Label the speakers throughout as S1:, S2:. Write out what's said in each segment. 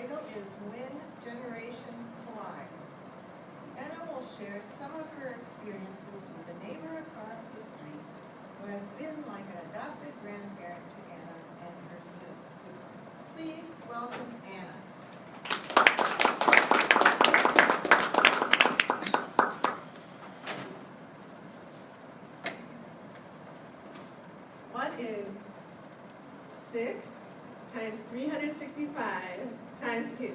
S1: title is When Generations Collide. Anna will share some of her experiences with a neighbor across the street who has been like an adopted grandparent to Anna and her siblings. Please welcome Anna.
S2: What is 6 times 365 times 2?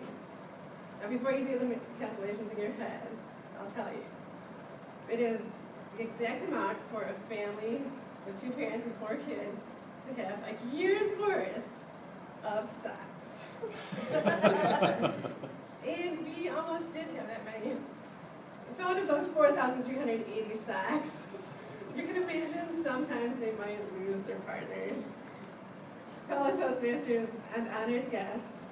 S2: Now before you do the calculations in your head, I'll tell you. It is the exact amount for a family with 2 parents and 4 kids to have a year's worth of socks. And we almost did have that many. So out of those 4,380 socks, you can imagine sometimes they might lose their partners. Fellow Toastmasters and honored guests,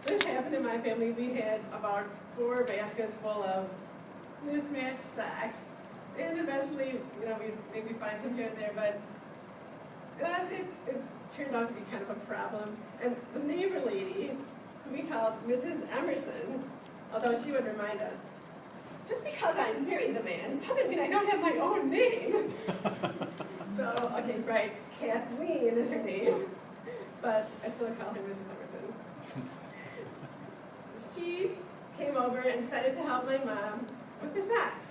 S2: this happened in my family. We had about 4 baskets full of mismatched socks. And eventually, we'd maybe find some here and there, but it turned out to be kind of a problem. And the neighbor lady, who we called Mrs. Emerson, although she would remind us, just because I married the man doesn't mean I don't have my own name. So, okay, right, Kathleen is her name, but I still call her Mrs. Emerson. She came over and decided to help my mom with the socks.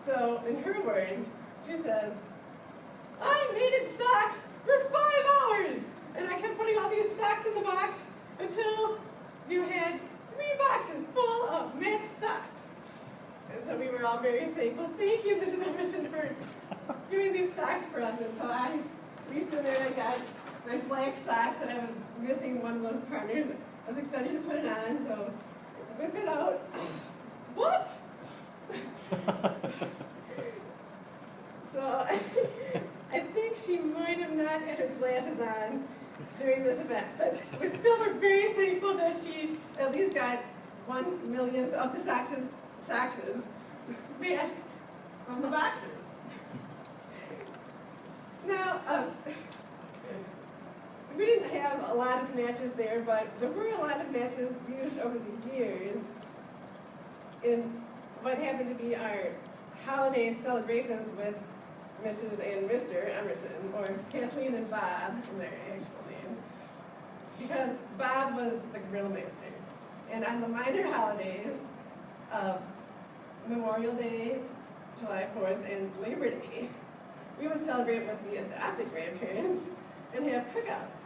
S2: So, in her words, she says, I needed socks for 5 hours, and I kept putting all these socks in the box until you had 3 boxes full of matched socks. And so we were all very thankful. Thank you, Mrs. Emerson, for doing these socks for us. And so I reached in there and I got my black socks that I was missing one of those partners. I was excited to put it on, so I whip it out. What? So I think she might have not had her glasses on during this event, but we still were very thankful that she at least got 1/1,000,000th of the socks matched from the boxes. Now, we didn't have a lot of matches there, but there were a lot of matches used over the years in what happened to be our holiday celebrations with Mrs. and Mr. Emerson, or Kathleen and Bob in their actual names, because Bob was the grill master. And on the minor holidays of Memorial Day, July 4th, and Labor Day, we would celebrate with the adopted grandparents and have cookouts.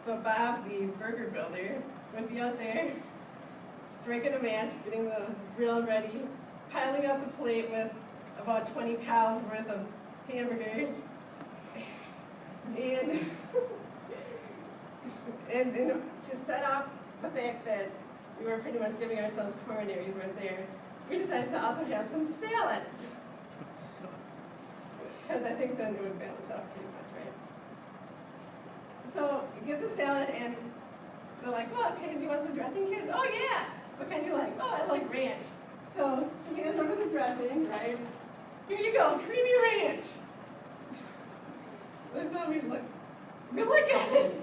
S2: So Bob, the burger builder, would be out there striking a match, getting the grill ready, piling up the plate with about 20 cows worth of hamburgers, and to set off the fact that we were pretty much giving ourselves coronaries right there, we decided to also have some salads. Because I think then it would balance out pretty much, right? So you get the salad and they're like, well, okay, do you want some dressing, kids? Oh yeah! What kind do you like? Oh, I like ranch. So she hands over the dressing, right? Here you go, creamy ranch. This one we look at it.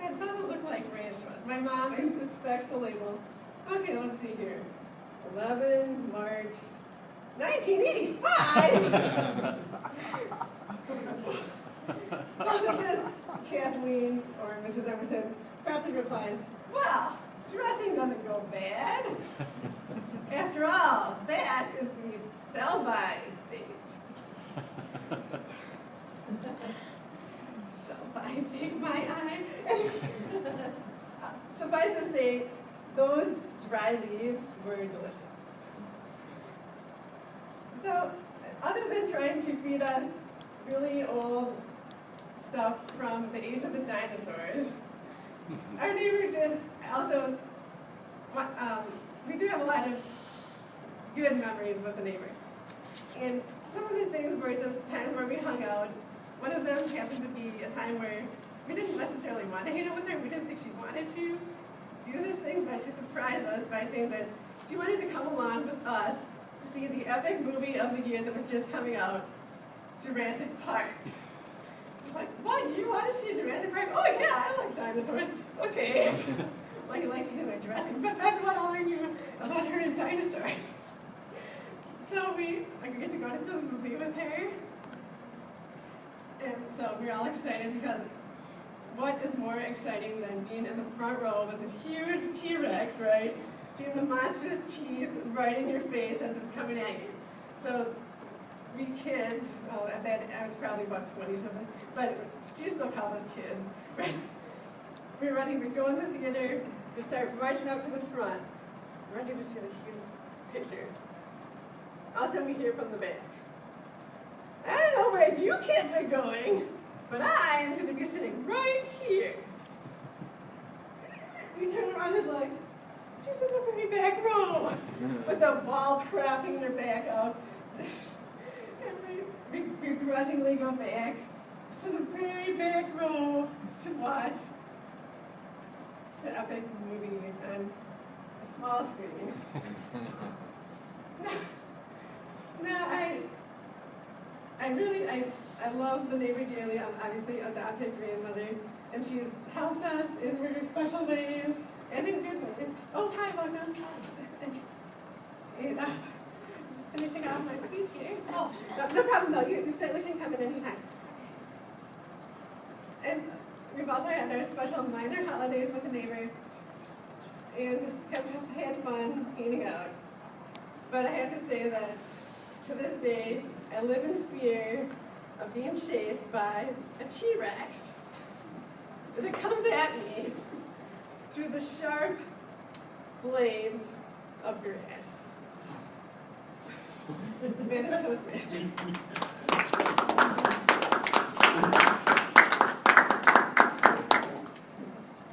S2: That doesn't look like ranch to us. My mom inspects the label. Okay, let's see here. 11 March 1985. So to this, Kathleen or Mrs. Emerson promptly replies, well, dressing doesn't go bad. After all, that is the sell-by date. Sell-by date, my eye. Suffice to say, those dry leaves were delicious. So, other than trying to feed us really old stuff from the age of the dinosaurs, our neighbor did also, we do have a lot of good memories with the neighbor. And some of the things were just times where we hung out. One of them happened to be a time where we didn't necessarily want to hang out with her. We didn't think she wanted to do this thing, but she surprised us by saying that she wanted to come along with us to see the epic movie of the year that was just coming out, Jurassic Park. It's like, what, you want to see Jurassic Park? Oh yeah, I like dinosaurs. okay. Like in their dressing, but that's what all I knew about her and dinosaurs. So I get to go to the movie with her. And so we're all excited because what is more exciting than being in the front row with this huge T-Rex, right? Seeing the monstrous teeth right in your face as it's coming at you. So we kids, well, at that I was probably about 20 something, but she still calls us kids, right? We're ready, we go in the theater, we start marching up to the front, ready to see the huge picture. All of a sudden we hear from the back, I don't know where you kids are going, but I'm going to be sitting right here. We turn around and like, she's in the very back row, with the wall propping her back up. And we begrudgingly go back to the very back row to watch the epic movie on the small screen. I love the neighbor dearly. I'm obviously adopted grandmother, and she's helped us in her special ways and in good ways. Oh, hi, welcome. And, just finishing off my speech here. Oh, no problem though. You certainly can come in anytime. And we've also had our special minor holidays with the neighbor, and have had fun eating out. But I have to say that to this day, I live in fear of being chased by a T-Rex as it comes at me through the sharp blades of grass. And a Toastmaster.